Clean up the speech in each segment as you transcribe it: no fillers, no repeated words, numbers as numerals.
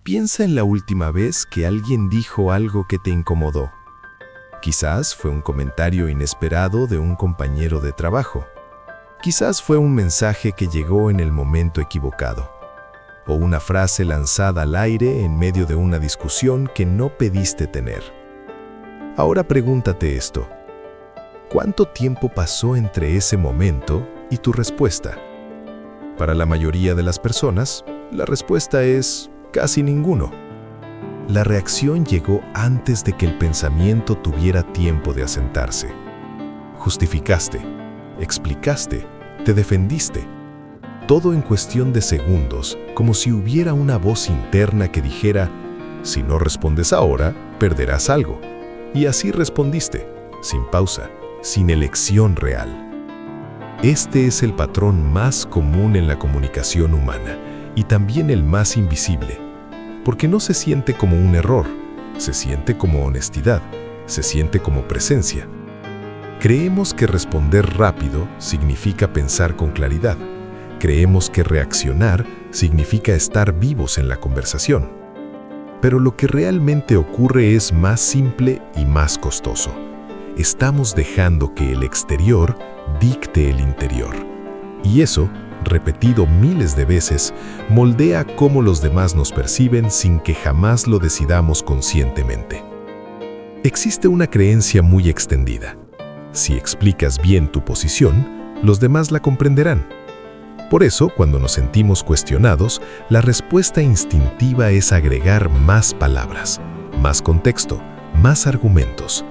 Piensa en la última vez que alguien dijo algo que te incomodó. Quizás fue un comentario inesperado de un compañero de trabajo. Quizás fue un mensaje que llegó en el momento equivocado. O una frase lanzada al aire en medio de una discusión que no pediste tener. Ahora pregúntate esto. ¿Cuánto tiempo pasó entre ese momento y tu respuesta? Para la mayoría de las personas, la respuesta es casi ninguno. La reacción llegó antes de que el pensamiento tuviera tiempo de asentarse. Justificaste, explicaste, te defendiste. Todo en cuestión de segundos, como si hubiera una voz interna que dijera, si no respondes ahora, perderás algo. Y así respondiste, sin pausa, sin elección real. Este es el patrón más común en la comunicación humana y también el más invisible, porque no se siente como un error, se siente como honestidad, se siente como presencia. Creemos que responder rápido significa pensar con claridad. Creemos que reaccionar significa estar vivos en la conversación. Pero lo que realmente ocurre es más simple y más costoso. Estamos dejando que el exterior dicte el interior. Y eso, repetido miles de veces, moldea cómo los demás nos perciben sin que jamás lo decidamos conscientemente. Existe una creencia muy extendida. Si explicas bien tu posición, los demás la comprenderán. Por eso, cuando nos sentimos cuestionados, la respuesta instintiva es agregar más palabras, más contexto, más argumentos,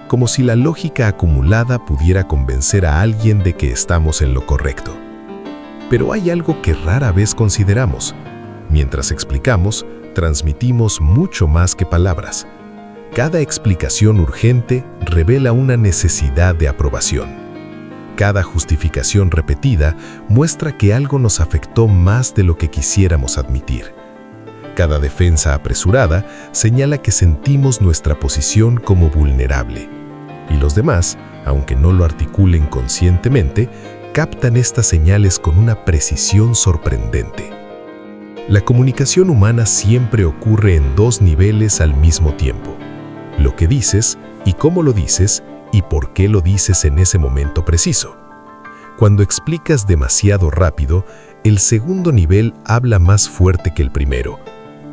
como si la lógica acumulada pudiera convencer a alguien de que estamos en lo correcto. Pero hay algo que rara vez consideramos. Mientras explicamos, transmitimos mucho más que palabras. Cada explicación urgente revela una necesidad de aprobación. Cada justificación repetida muestra que algo nos afectó más de lo que quisiéramos admitir. Cada defensa apresurada señala que sentimos nuestra posición como vulnerable. Y los demás, aunque no lo articulen conscientemente, captan estas señales con una precisión sorprendente. La comunicación humana siempre ocurre en dos niveles al mismo tiempo. Lo que dices y cómo lo dices y por qué lo dices en ese momento preciso. Cuando explicas demasiado rápido, el segundo nivel habla más fuerte que el primero.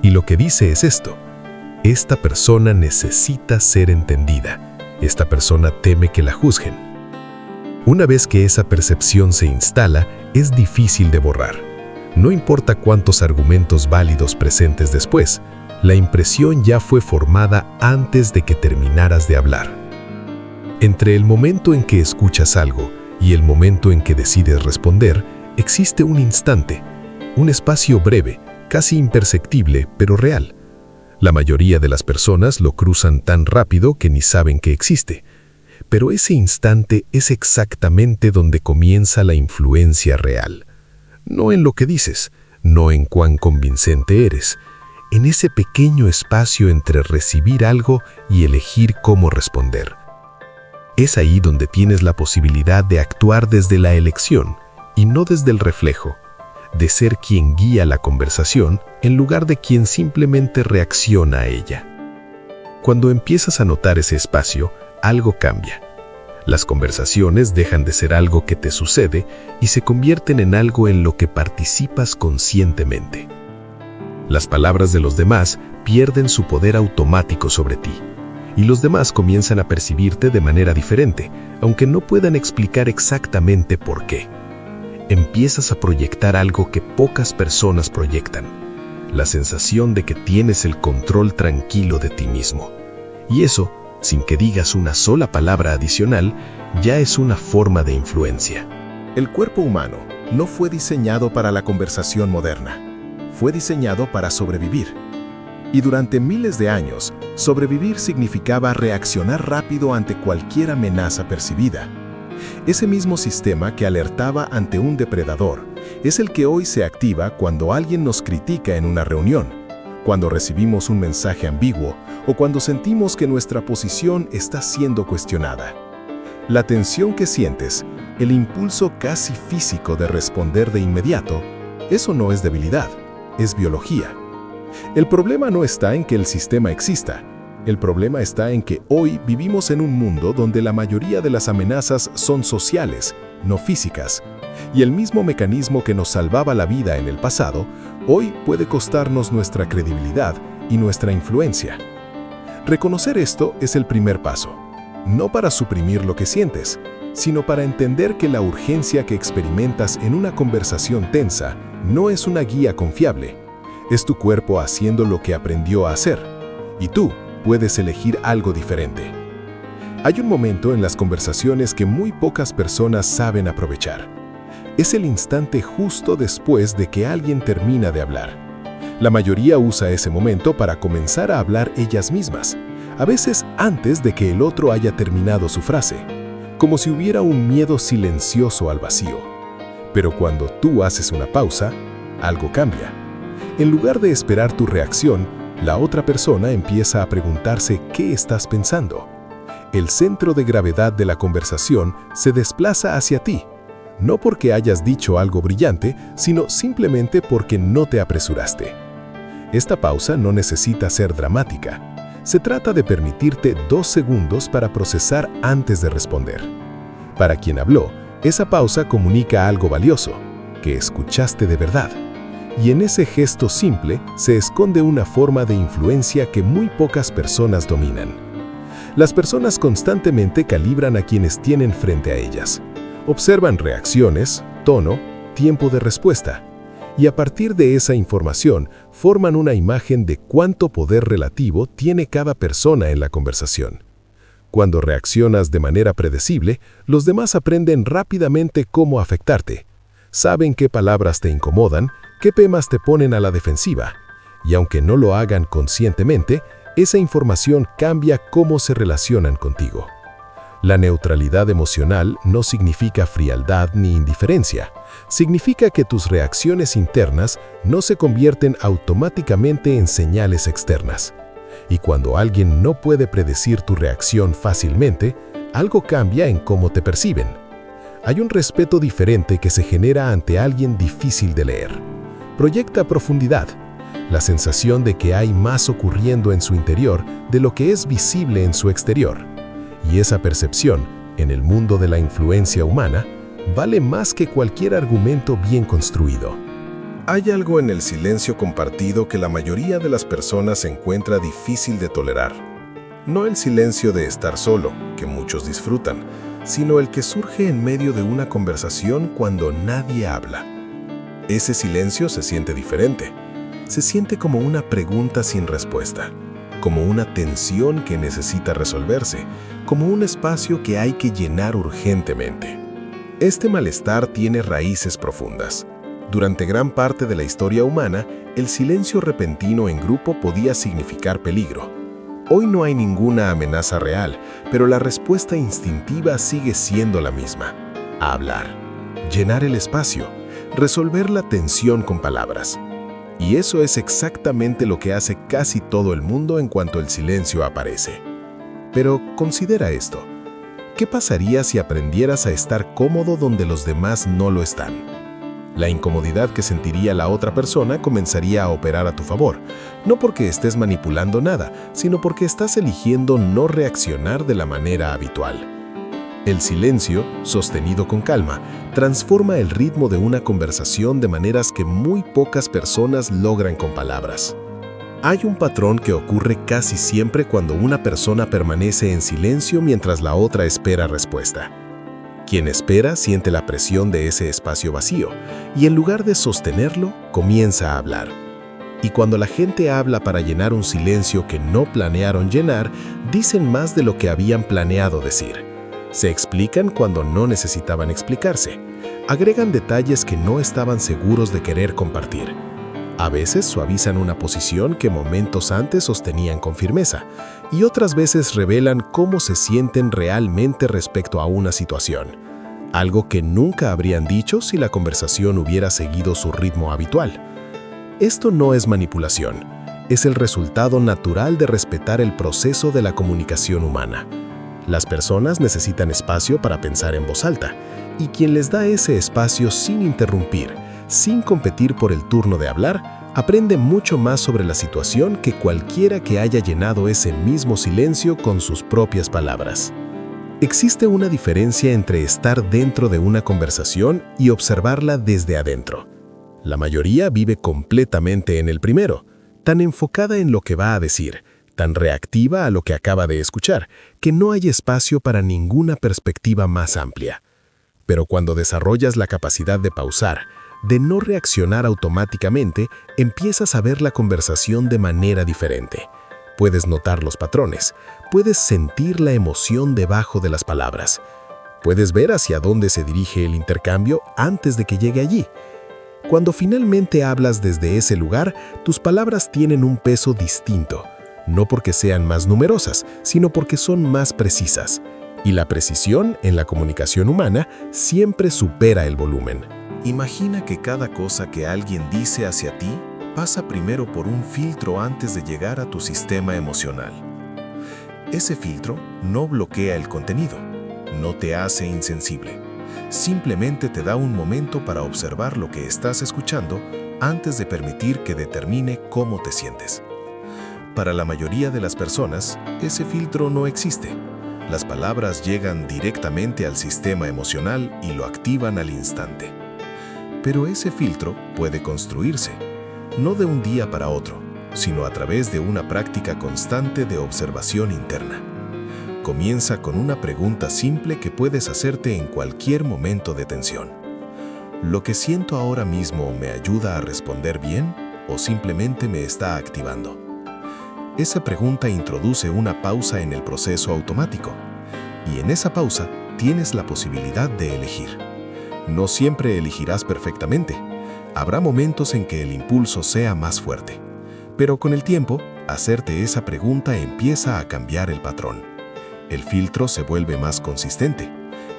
Y lo que dice es esto: esta persona necesita ser entendida. Esta persona teme que la juzguen. Una vez que esa percepción se instala, es difícil de borrar. No importa cuántos argumentos válidos presentes después, la impresión ya fue formada antes de que terminaras de hablar. Entre el momento en que escuchas algo y el momento en que decides responder, existe un instante, un espacio breve, casi imperceptible, pero real. La mayoría de las personas lo cruzan tan rápido que ni saben que existe. Pero ese instante es exactamente donde comienza la influencia real. No en lo que dices, no en cuán convincente eres, en ese pequeño espacio entre recibir algo y elegir cómo responder. Es ahí donde tienes la posibilidad de actuar desde la elección y no desde el reflejo, de ser quien guía la conversación en lugar de quien simplemente reacciona a ella. Cuando empiezas a notar ese espacio, algo cambia. Las conversaciones dejan de ser algo que te sucede y se convierten en algo en lo que participas conscientemente. Las palabras de los demás pierden su poder automático sobre ti, y los demás comienzan a percibirte de manera diferente, aunque no puedan explicar exactamente por qué. Empiezas a proyectar algo que pocas personas proyectan, la sensación de que tienes el control tranquilo de ti mismo. Y eso, sin que digas una sola palabra adicional, ya es una forma de influencia. El cuerpo humano no fue diseñado para la conversación moderna, fue diseñado para sobrevivir. Y durante miles de años, sobrevivir significaba reaccionar rápido ante cualquier amenaza percibida. Ese mismo sistema que alertaba ante un depredador es el que hoy se activa cuando alguien nos critica en una reunión, cuando recibimos un mensaje ambiguo o cuando sentimos que nuestra posición está siendo cuestionada. La tensión que sientes, el impulso casi físico de responder de inmediato, eso no es debilidad, es biología. El problema no está en que el sistema exista. El problema está en que hoy vivimos en un mundo donde la mayoría de las amenazas son sociales, no físicas. Y el mismo mecanismo que nos salvaba la vida en el pasado, hoy puede costarnos nuestra credibilidad y nuestra influencia. Reconocer esto es el primer paso, no para suprimir lo que sientes, sino para entender que la urgencia que experimentas en una conversación tensa no es una guía confiable. Es tu cuerpo haciendo lo que aprendió a hacer, y tú puedes elegir algo diferente. Hay un momento en las conversaciones que muy pocas personas saben aprovechar. Es el instante justo después de que alguien termina de hablar. La mayoría usa ese momento para comenzar a hablar ellas mismas, a veces antes de que el otro haya terminado su frase, como si hubiera un miedo silencioso al vacío. Pero cuando tú haces una pausa, algo cambia. En lugar de esperar tu reacción, la otra persona empieza a preguntarse qué estás pensando. El centro de gravedad de la conversación se desplaza hacia ti, no porque hayas dicho algo brillante, sino simplemente porque no te apresuraste. Esta pausa no necesita ser dramática. Se trata de permitirte 2 segundos para procesar antes de responder. Para quien habló, esa pausa comunica algo valioso, que escuchaste de verdad. Y en ese gesto simple se esconde una forma de influencia que muy pocas personas dominan. Las personas constantemente calibran a quienes tienen frente a ellas. Observan reacciones, tono, tiempo de respuesta. Y a partir de esa información, forman una imagen de cuánto poder relativo tiene cada persona en la conversación. Cuando reaccionas de manera predecible, los demás aprenden rápidamente cómo afectarte. Saben qué palabras te incomodan, qué temas te ponen a la defensiva. Y aunque no lo hagan conscientemente, esa información cambia cómo se relacionan contigo. La neutralidad emocional no significa frialdad ni indiferencia. Significa que tus reacciones internas no se convierten automáticamente en señales externas. Y cuando alguien no puede predecir tu reacción fácilmente, algo cambia en cómo te perciben. Hay un respeto diferente que se genera ante alguien difícil de leer. Proyecta profundidad, la sensación de que hay más ocurriendo en su interior de lo que es visible en su exterior. Y esa percepción, en el mundo de la influencia humana, vale más que cualquier argumento bien construido. Hay algo en el silencio compartido que la mayoría de las personas encuentra difícil de tolerar. No el silencio de estar solo, que muchos disfrutan, sino el que surge en medio de una conversación cuando nadie habla. Ese silencio se siente diferente. Se siente como una pregunta sin respuesta, como una tensión que necesita resolverse, como un espacio que hay que llenar urgentemente. Este malestar tiene raíces profundas. Durante gran parte de la historia humana, el silencio repentino en grupo podía significar peligro. Hoy no hay ninguna amenaza real, pero la respuesta instintiva sigue siendo la misma: hablar, llenar el espacio, resolver la tensión con palabras. Y eso es exactamente lo que hace casi todo el mundo en cuanto el silencio aparece. Pero considera esto. ¿Qué pasaría si aprendieras a estar cómodo donde los demás no lo están? La incomodidad que sentiría la otra persona comenzaría a operar a tu favor, no porque estés manipulando nada, sino porque estás eligiendo no reaccionar de la manera habitual. El silencio, sostenido con calma, transforma el ritmo de una conversación de maneras que muy pocas personas logran con palabras. Hay un patrón que ocurre casi siempre cuando una persona permanece en silencio mientras la otra espera respuesta. Quien espera siente la presión de ese espacio vacío y en lugar de sostenerlo, comienza a hablar. Y cuando la gente habla para llenar un silencio que no planearon llenar, dicen más de lo que habían planeado decir. Se explican cuando no necesitaban explicarse. Agregan detalles que no estaban seguros de querer compartir. A veces suavizan una posición que momentos antes sostenían con firmeza, y otras veces revelan cómo se sienten realmente respecto a una situación, algo que nunca habrían dicho si la conversación hubiera seguido su ritmo habitual. Esto no es manipulación, es el resultado natural de respetar el proceso de la comunicación humana. Las personas necesitan espacio para pensar en voz alta, y quien les da ese espacio sin interrumpir, sin competir por el turno de hablar, Aprende mucho más sobre la situación que cualquiera que haya llenado ese mismo silencio con sus propias palabras. Existe una diferencia entre estar dentro de una conversación y observarla desde adentro. La mayoría vive completamente en el primero, tan enfocada en lo que va a decir, tan reactiva a lo que acaba de escuchar, que no hay espacio para ninguna perspectiva más amplia. Pero cuando desarrollas la capacidad de pausar, de no reaccionar automáticamente, empiezas a ver la conversación de manera diferente. Puedes notar los patrones, puedes sentir la emoción debajo de las palabras. Puedes ver hacia dónde se dirige el intercambio antes de que llegue allí. Cuando finalmente hablas desde ese lugar, tus palabras tienen un peso distinto, no porque sean más numerosas, sino porque son más precisas. Y la precisión en la comunicación humana siempre supera el volumen. Imagina que cada cosa que alguien dice hacia ti pasa primero por un filtro antes de llegar a tu sistema emocional. Ese filtro no bloquea el contenido, no te hace insensible. Simplemente te da un momento para observar lo que estás escuchando antes de permitir que determine cómo te sientes. Para la mayoría de las personas, ese filtro no existe. Las palabras llegan directamente al sistema emocional y lo activan al instante. Pero ese filtro puede construirse, no de un día para otro, sino a través de una práctica constante de observación interna. Comienza con una pregunta simple que puedes hacerte en cualquier momento de tensión. ¿Lo que siento ahora mismo me ayuda a responder bien o simplemente me está activando? Esa pregunta introduce una pausa en el proceso automático, y en esa pausa tienes la posibilidad de elegir. No siempre elegirás perfectamente. Habrá momentos en que el impulso sea más fuerte, pero con el tiempo, hacerte esa pregunta empieza a cambiar el patrón. El filtro se vuelve más consistente,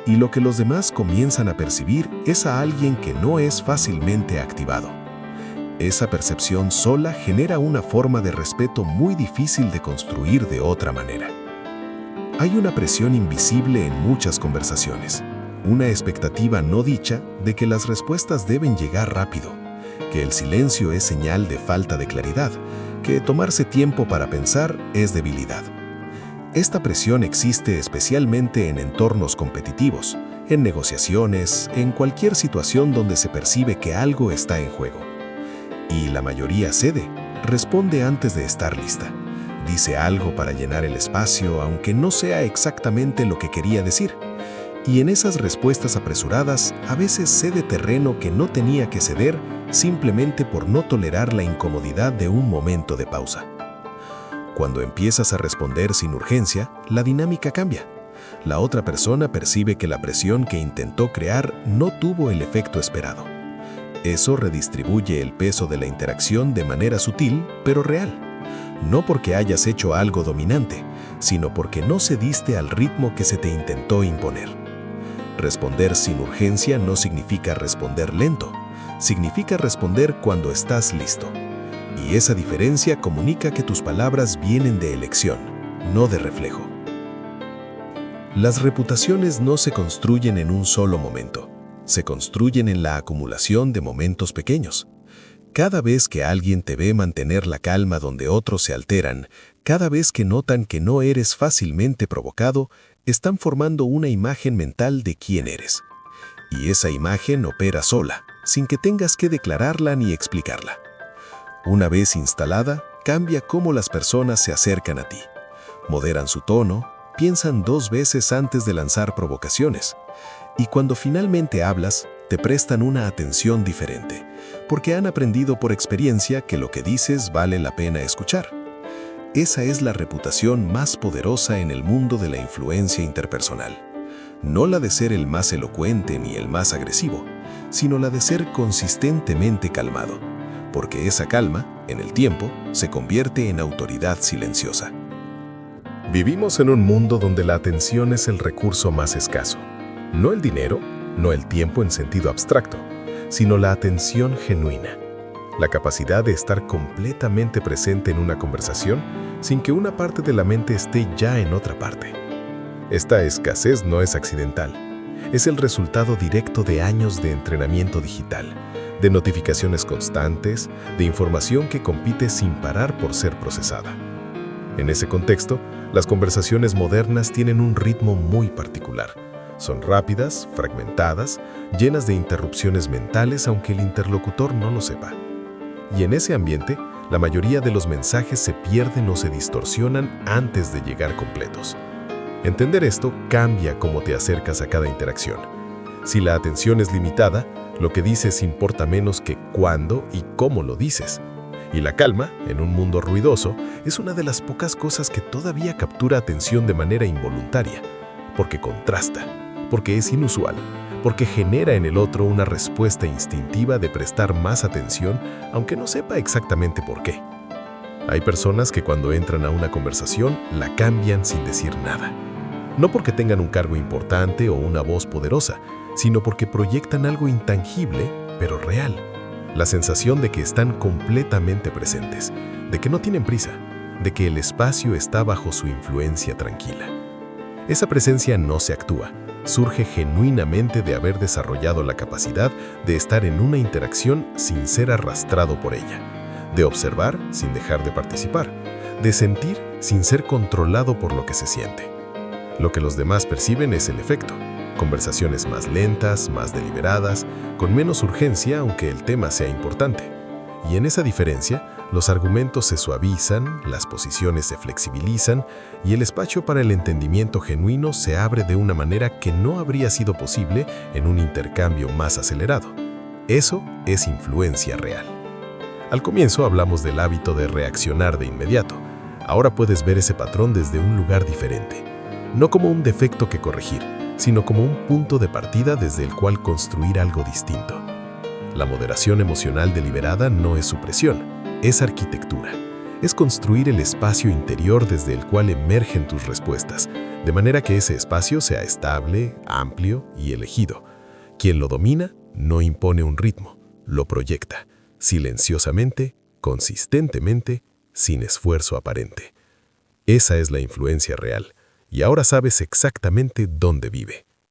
y lo que los demás comienzan a percibir es a alguien que no es fácilmente activado. Esa percepción sola genera una forma de respeto muy difícil de construir de otra manera. Hay una presión invisible en muchas conversaciones. Una expectativa no dicha de que las respuestas deben llegar rápido, que el silencio es señal de falta de claridad, que tomarse tiempo para pensar es debilidad. Esta presión existe especialmente en entornos competitivos, en negociaciones, en cualquier situación donde se percibe que algo está en juego. Y la mayoría cede, responde antes de estar lista. Dice algo para llenar el espacio, aunque no sea exactamente lo que quería decir. Y en esas respuestas apresuradas, a veces cede terreno que no tenía que ceder simplemente por no tolerar la incomodidad de un momento de pausa. Cuando empiezas a responder sin urgencia, la dinámica cambia. La otra persona percibe que la presión que intentó crear no tuvo el efecto esperado. Eso redistribuye el peso de la interacción de manera sutil, pero real. No porque hayas hecho algo dominante, sino porque no cediste al ritmo que se te intentó imponer. Responder sin urgencia no significa responder lento, significa responder cuando estás listo. Y esa diferencia comunica que tus palabras vienen de elección, no de reflejo. Las reputaciones no se construyen en un solo momento, se construyen en la acumulación de momentos pequeños. Cada vez que alguien te ve mantener la calma donde otros se alteran, cada vez que notan que no eres fácilmente provocado, están formando una imagen mental de quién eres. Y esa imagen opera sola, sin que tengas que declararla ni explicarla. Una vez instalada, cambia cómo las personas se acercan a ti. Moderan su tono, piensan 2 veces antes de lanzar provocaciones. Y cuando finalmente hablas, te prestan una atención diferente, porque han aprendido por experiencia que lo que dices vale la pena escuchar. Esa es la reputación más poderosa en el mundo de la influencia interpersonal. No la de ser el más elocuente ni el más agresivo, sino la de ser consistentemente calmado, porque esa calma, en el tiempo, se convierte en autoridad silenciosa. Vivimos en un mundo donde la atención es el recurso más escaso. No el dinero, no el tiempo en sentido abstracto, sino la atención genuina. La capacidad de estar completamente presente en una conversación sin que una parte de la mente esté ya en otra parte. Esta escasez no es accidental. Es el resultado directo de años de entrenamiento digital, de notificaciones constantes, de información que compite sin parar por ser procesada. En ese contexto, las conversaciones modernas tienen un ritmo muy particular. Son rápidas, fragmentadas, llenas de interrupciones mentales aunque el interlocutor no lo sepa. Y en ese ambiente, la mayoría de los mensajes se pierden o se distorsionan antes de llegar completos. Entender esto cambia cómo te acercas a cada interacción. Si la atención es limitada, lo que dices importa menos que cuándo y cómo lo dices. Y la calma, en un mundo ruidoso, es una de las pocas cosas que todavía captura atención de manera involuntaria, porque contrasta, porque es inusual, porque genera en el otro una respuesta instintiva de prestar más atención, aunque no sepa exactamente por qué. Hay personas que cuando entran a una conversación la cambian sin decir nada. No porque tengan un cargo importante o una voz poderosa, sino porque proyectan algo intangible, pero real. La sensación de que están completamente presentes, de que no tienen prisa, de que el espacio está bajo su influencia tranquila. Esa presencia no se actúa, surge genuinamente de haber desarrollado la capacidad de estar en una interacción sin ser arrastrado por ella, de observar sin dejar de participar, de sentir sin ser controlado por lo que se siente. Lo que los demás perciben es el efecto. Conversaciones más lentas, más deliberadas, con menos urgencia aunque el tema sea importante. Y en esa diferencia, los argumentos se suavizan, las posiciones se flexibilizan y el espacio para el entendimiento genuino se abre de una manera que no habría sido posible en un intercambio más acelerado. Eso es influencia real. Al comienzo hablamos del hábito de reaccionar de inmediato. Ahora puedes ver ese patrón desde un lugar diferente, no como un defecto que corregir, sino como un punto de partida desde el cual construir algo distinto. La moderación emocional deliberada no es supresión, es arquitectura. Es construir el espacio interior desde el cual emergen tus respuestas, de manera que ese espacio sea estable, amplio y elegido. Quien lo domina no impone un ritmo, lo proyecta, silenciosamente, consistentemente, sin esfuerzo aparente. Esa es la influencia real. Y ahora sabes exactamente dónde vive.